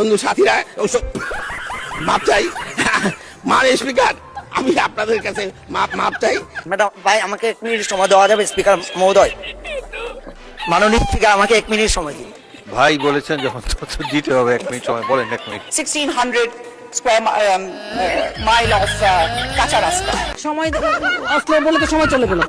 বন্ধু সাথীরা মাপ চাই। মাননীয় স্পিকার, আমি আপনাদের কাছে মাপ চাই। ম্যাডাম ভাই, আমাকে 1 মিনিট সময় দেওয়া যাবে? স্পিকার মহোদয়, মাননীয় স্পিকার, আমাকে 1 মিনিট সময় দিন। ভাই বলেছেন যখন দিতে হবে 1 মিনিট সময়, বলেন 1 মিনিট। 1600 স্কয়ার মাইল অফ কাঁচা রাস্তা। সময় আসলে বলে তো সময় চলে গেল,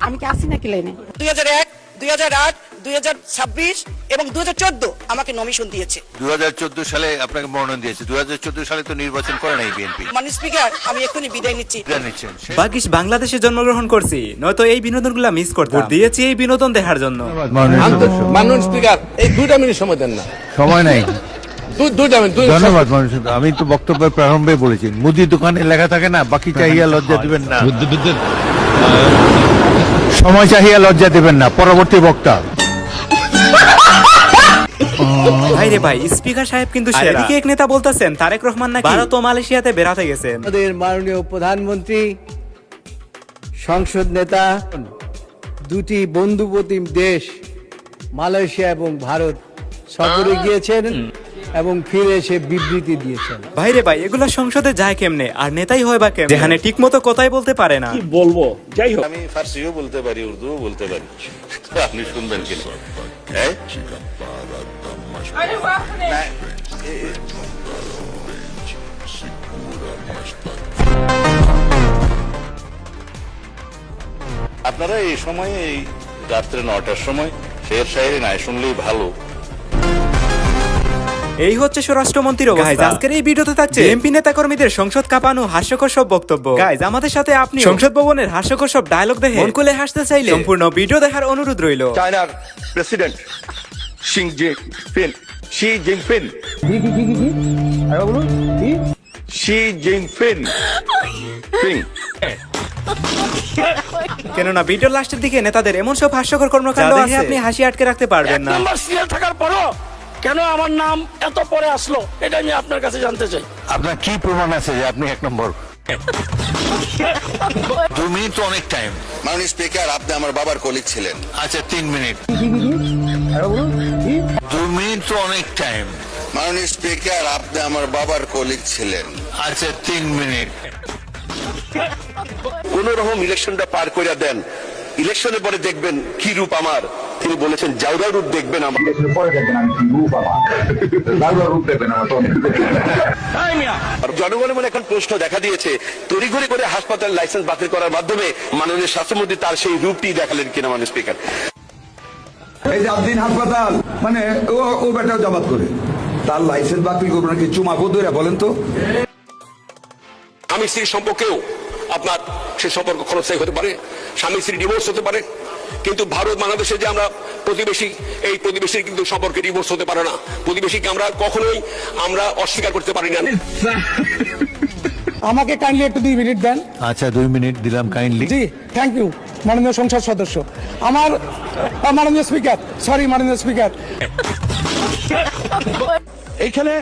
আমি কি আসি নাকি লাইনে? 2001, 2008, 2026 এবং 2014 আমাকে নমিশন দিয়েছে। 2014 সালে আপনাকে মনোনয়ন দিয়েছে। 2014 সালে তো নির্বাচন করে নাই বিএনপি। মাননীয় স্পিকার, আমি এক্ষুনি বিদায় নিচ্ছি। নিচ্ছেন ভাগ্যিস বাংলাদেশে জন্মগ্রহণ করছি, নয়তো এই বিনোদনগুলো মিস করতাম। দিয়েছি এই বিনোদন দেখার জন্য। মাননীয় স্পিকার, এই 2 মিনিট সময় দেন না। সময় নাই। 2 মিনিট। ধন্যবাদ মানুষ। আমি তো বক্তব্যের প্রারম্ভে বলেছি, মুদি দোকানে লেখা থাকে না, বাকি চাহিয়া লজ্জা দিবেন না, সময় চাহিয়া লজ্জা দিবেন না। পরবর্তী বক্তা। ভাই রে ভাই, স্পিকার সাহেব কিন্তু সেরা। এদিকে এক নেতা বলতেছেন তারেক রহমান নাকি ভারত ও মালয়েশিয়াতে বেড়াতে গেছেন। আমাদের মাননীয় প্রধানমন্ত্রী, সংসদ নেতা, দুটি বন্ধুপ্রতিম দেশ মালয়েশিয়া এবং ভারত সফরে গিয়েছেন এবং ফিরে এসে বিবৃতি দিয়েছেন। ভাই রে ভাই, এগুলা সংসদে যায় কেমনে? আর নেতাই হয় বা কেমনে, যেখানে ঠিক মতো কথাই বলতে পারে না। কি বলবো, যাই হোক। আমি ফার্সিও বলতে পারি, উর্দুও বলতে পারি। আপনি শুনবেন কিনা? আপনারা এই সময়ে, এই রাত্রে 9টার সময় শের শায়েরি নাই শুনলেই ভালো। এই হচ্ছে স্বরাষ্ট্রমন্ত্রীর অবস্থা। আজকের এই ভিডিওতে থাকছে এমপি নেতা কর্মীদের সংসদ কাঁপানো হাস্যকর সব বক্তব্য। গাইজ, আমাদের সাথে আপনি সংসদ ভবনের হাস্যকর সব ডায়লগ দেখে মন খুলে হাসতে চাইলে সম্পূর্ণ ভিডিও দেখার অনুরোধ রইল। চায়নার প্রেসিডেন্ট শি জিনপিং কেননা ভিডিওর লাস্টের দিকে নেতাদের এমন সব হাস্যকর কর্মকাণ্ড আছে আপনি হাসি আটকে রাখতে পারবেন না। থাকার পরও কেন আমার নাম এত পরে আসলো, এটা আমি আপনার কাছে জানতে চাই। আপনার কি প্রমাণ আছে যে আপনি 1 নম্বর? 2 মিনিট তো অনেক টাইম। মাননীয় স্পিকার, আপনি আমার বাবার কলিগ ছিলেন। আচ্ছা 3 মিনিট। 2 মিনিট তো অনেক টাইম। মাননীয় স্পিকার, আপনি আমার বাবার কলিগ ছিলেন। আচ্ছা 3 মিনিট। কোন রকম ইলেকশনটা পার করে দেন, ইলেকশনের পরে দেখবেন কি রূপ আমার। তিনি বলেছেন জাউরা রূপ দেখবেন আমার। জনগণের মনে এখন প্রশ্ন দেখা দিয়েছে, তড়িঘড়ি করে হাসপাতাল লাইসেন্স বাতিল করার মাধ্যমে মাননীয় স্বাস্থ্যমন্ত্রী তার সেই রূপটি দেখালেন কিনা। মাননীয় স্পিকার, এই যে আবদিন হাসপাতাল, মানে ও বেটাও জবাব করে তার লাইসেন্স বাতিল করবো নাকি? চুমাকো ধরে বলেন তো। স্বামী স্ত্রীর সম্পর্কেও আপনার সে সম্পর্ক খরচাই হতে পারে, স্বামী স্ত্রী ডিভোর্স হতে পারে, কিন্তু ভারত বাংলাদেশে যে আমরা প্রতিবেশী, এই প্রতিবেশীর কিন্তু সম্পর্কে ডিভোর্স হতে পারে না। প্রতিবেশীকে আমরা কখনোই আমরা অস্বীকার করতে পারি না। আমাকে কাইন্ডলি একটু 2 মিনিট দেন। আচ্ছা 2 মিনিট দিলাম কাইন্ডলি। জি, থ্যাংক ইউ মাননীয় সংসদ সদস্য। আমার মাননীয় স্পিকার, সরি মাননীয় স্পিকার, এইখানে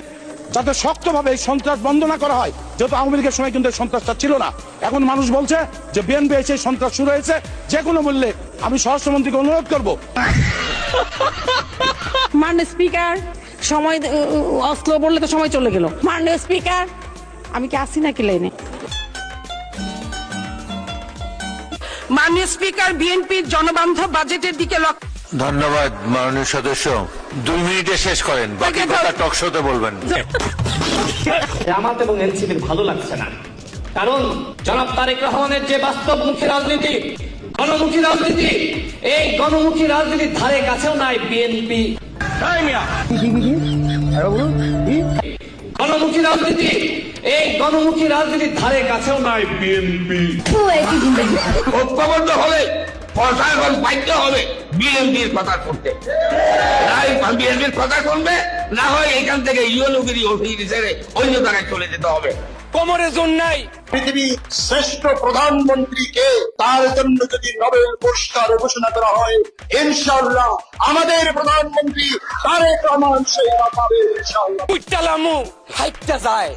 যাতে শক্তভাবে এই সন্ত্রাস বন্ধ না করা হয়, যেহেতু আওয়ামী লীগের সময় কিন্তু সন্ত্রাসটা ছিল না। এখন মানুষ বলছে যে বিএনপি এসে সন্ত্রাস শুরু হয়েছে। যে কোনো মূল্যে আমি স্বরাষ্ট্রমন্ত্রীকে অনুরোধ করব। মাননীয় স্পিকার, সময় আসলে বললে তো সময় চলে গেল। মাননীয় স্পিকার, আমি কি আসি নাকি লাইনে? মাননীয় স্পিকার, বিএনপির জনবান্ধব বাজেটের দিকে লক্ষ্য। ধন্যবাদ মাননীয় সদস্য। 2 মিনিটে শেষ করেন, বাকি কথা টক শোতে বলবেন। জামাত এবং এনসিপির ভালো লাগছে না, কারণ জনাব তারেক রহমানের যে বাস্তবমুখী রাজনীতি, গণমুখী রাজনীতি, এই গণমুখী রাজনীতির ধারে কাছেও নাই বিএনপি। গণমুখী রাজনীতি, এই গণমুখী রাজনীতির ধারে কাছেও নাই বিএনপি। ঐক্যবদ্ধ হলে প্রশাসন বাধ্য হবে বিএনপির কথা শুনতে। বিএনপির কথা শুনবে না, হয় এখান থেকে ইউএনওগিরি অফিস ছেড়ে অন্য জায়গায় চলে যেতে হবে। কোমরে জোর নাই। পৃথিবীর শ্রেষ্ঠ প্রধানমন্ত্রীকে, তার জন্য যদি নোবেল পুরস্কার ঘোষণা করা হয়, ইনশাআল্লাহ আমাদের প্রধানমন্ত্রী তারেক রহমান সেই পাবে ইনশাআল্লাহ। উচ্চালামু হাইটটা যায়।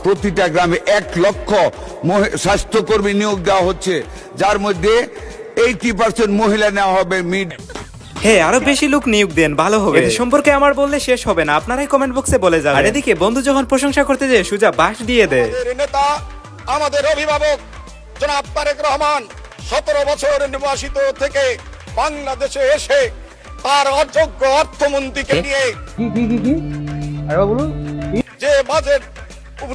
প্রতিটা গ্রামে 1 লক্ষ স্বাস্থ্যকর্মী নিয়োগ দেওয়া হচ্ছে, যার মধ্যে 80% মহিলা নেওয়া হবে। হ্যাঁ, আরো বেশি লোক নিয়োগ দেন, ভালো হবে। এদের সম্পর্কে আমার বললে শেষ হবে না, আপনারাই কমেন্ট বক্সে বলে যাবেন। আর এদিকে বন্ধু যখন প্রশংসা করতে যায় সুজা বাস দিয়ে দেয়। নেতা আমাদের অভিভাবক জনাব তারেক রহমান 17 বছর নির্বাসিত থেকে বাংলাদেশে এসে তার অযোগ্য অর্থমন্ত্রীকে নিয়ে যে বাজেট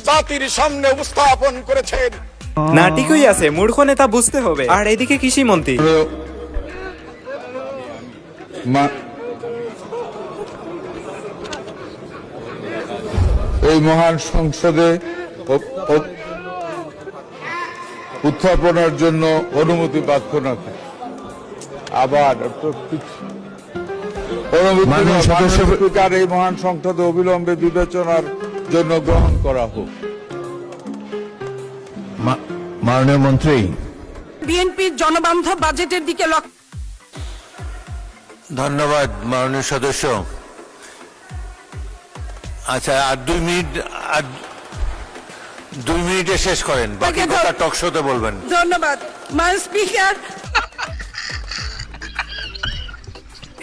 জাতির সামনে উপস্থাপন করেছেন, না ঠিকই আছে, মূর্খ নেতা বুঝতে হবে। আর এদিকে কৃষি মন্ত্রী এই মহান সংসদে উত্থাপনের জন্য অনুমতি পাচ্ছ না, আবার স্পিকার এই মহান সংসদে অবিলম্বে বিবেচনার জন্য গ্রহণ করা হোক। মাননীয় মন্ত্রী, বিএনপির জনবান্ধব বাজেটের দিকে লক্ষ্য। ধন্যবাদ মাননীয় সদস্য। আচ্ছা, আর 2 মিনিটে শেষ করেন, বাকি কথা টক শোতে বলবেন। ধন্যবাদ মাননীয় স্পিকার।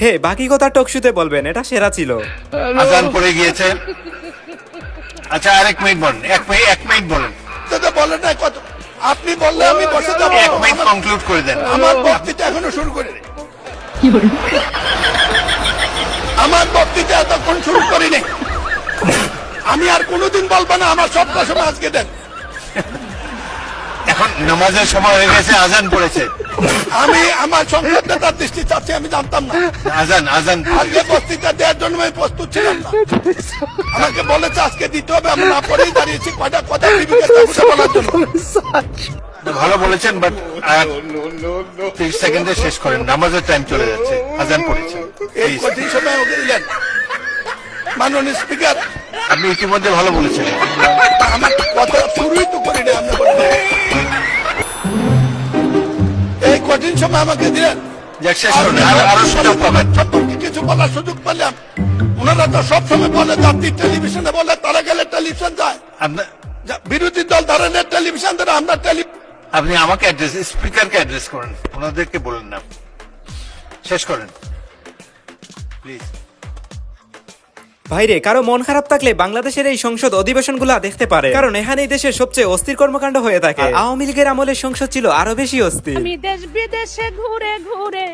হে, বাকি কথা টকশুতে বলবেন, এটা সেরা ছিল। আজান পড়ে গিয়েছে। আচ্ছা, আরেক মিনিট বলেন, এক মিনিট বলেন। বলেন না কত, আপনি বললে আমি বসে যাবো। 1 মিনিট কনক্লুড করে দেন। আমার বক্তৃতা এখনো শুরু করিনি। আমার বক্তৃতা এতক্ষণ শুরু করিনি। আমি আর কোনোদিন বলবো না, আমার সবটা সময় আজকে দেন। এখন নামাজের সময় হয়ে গেছে, আজান পড়েছে। আমি আমার সংসদ নেতার দৃষ্টি চাচ্ছি, আমি জানতাম না আজান আজকে বক্তৃতা দেওয়ার জন্য আমি প্রস্তুত ছিলাম না। আমাকে বলেছে আজকে দিতে হবে, আমি না পড়েই দাঁড়িয়েছি কয়টা কথা বলার জন্য। ভালো বলেছেন, বাট 30 সেকেন্ডে শেষ করেন, নামাজের টাইম চলে যাচ্ছে, আজান পড়েছে। এই কঠিন সময় ওকে দিলেন মাননীয় স্পিকার। আপনি ইতিমধ্যে ভালো বলেছেন। আমার কথা শুরুই তো করি না, আপনি বললেন এই কঠিন সময় আমাকে দিলেন। শেষ করুন, আরো সুযোগ পাবেন। সম্পর্কে কিছু বলার সুযোগ পেলাম। ওনারা তো সবসময় বলে জাতির টেলিভিশনে বলে, তারা গেলে টেলিভিশন যায়, বিরোধী দল ধরনের টেলিভিশন ধরে আমরা আপনি আমাকে অ্যাড্রেস, স্পিকারকে অ্যাড্রেস করেন, ওনাদেরকে বলেন না। শেষ করেন প্লিজ। ভাইরে, কারো মন খারাপ থাকলে বাংলাদেশের এই সংসদ অধিবেশনগুলা দেখতে পারে, কারণ এখানেই দেশের সবচেয়ে অস্থির কর্মকাণ্ড হয়ে থাকে। আওয়ামী লীগের আমলের সংসদ ছিল আরো বেশি অস্থির। আমি দেশ বিদেশে ঘুরে ঘুরে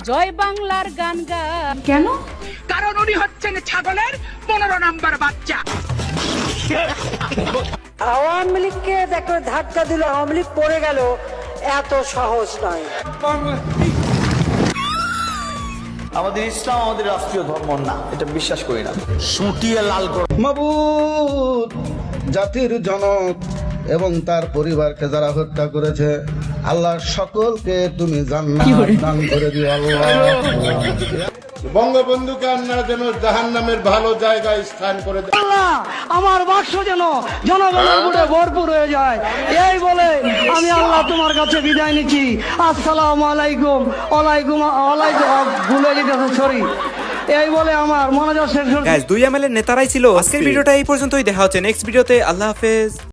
জয় বাংলার গান গান। কেন? কারণ উনি হচ্ছেন ছাগলের 15 নম্বর বাচ্চা। আওয়ামী লীগকে দেখো ধাক্কা দিল, আওয়ামী লীগ পড়ে গেল, এত সহজ নয়। আমাদের ইসলাম আমাদের রাষ্ট্রীয় ধর্ম না, এটা বিশ্বাস করি না। সুটিয়ে লাল মাবুদ, জাতির জনক এবং তার পরিবারকে যারা হত্যা করেছে, আল্লাহ সকলকে তুমি জান্নাত দান করে দিও আল্লাহ। বঙ্গবন্ধুকে আপনারা যেন জাহান্নামের ভালো জায়গায় স্থান করে দেন আল্লাহ। আমার বাক্স যেন জনগণের বুড়ে ভরপুর হয়ে যায়, এই বলে আমি আল্লাহ তোমার কাছে বিদায় নিচ্ছি। আসসালামু আলাইকুম। ওয়ালাইকুম ভুলে যেতেছে, সরি। এই বলে আমার মনোযোগ শেষ। গাইস, 2 এমএলএ নেতারাই ছিল আজকের ভিডিওটা এই পর্যন্তই। দেখা হচ্ছে নেক্সট ভিডিওতে। আল্লাহ হাফেজ।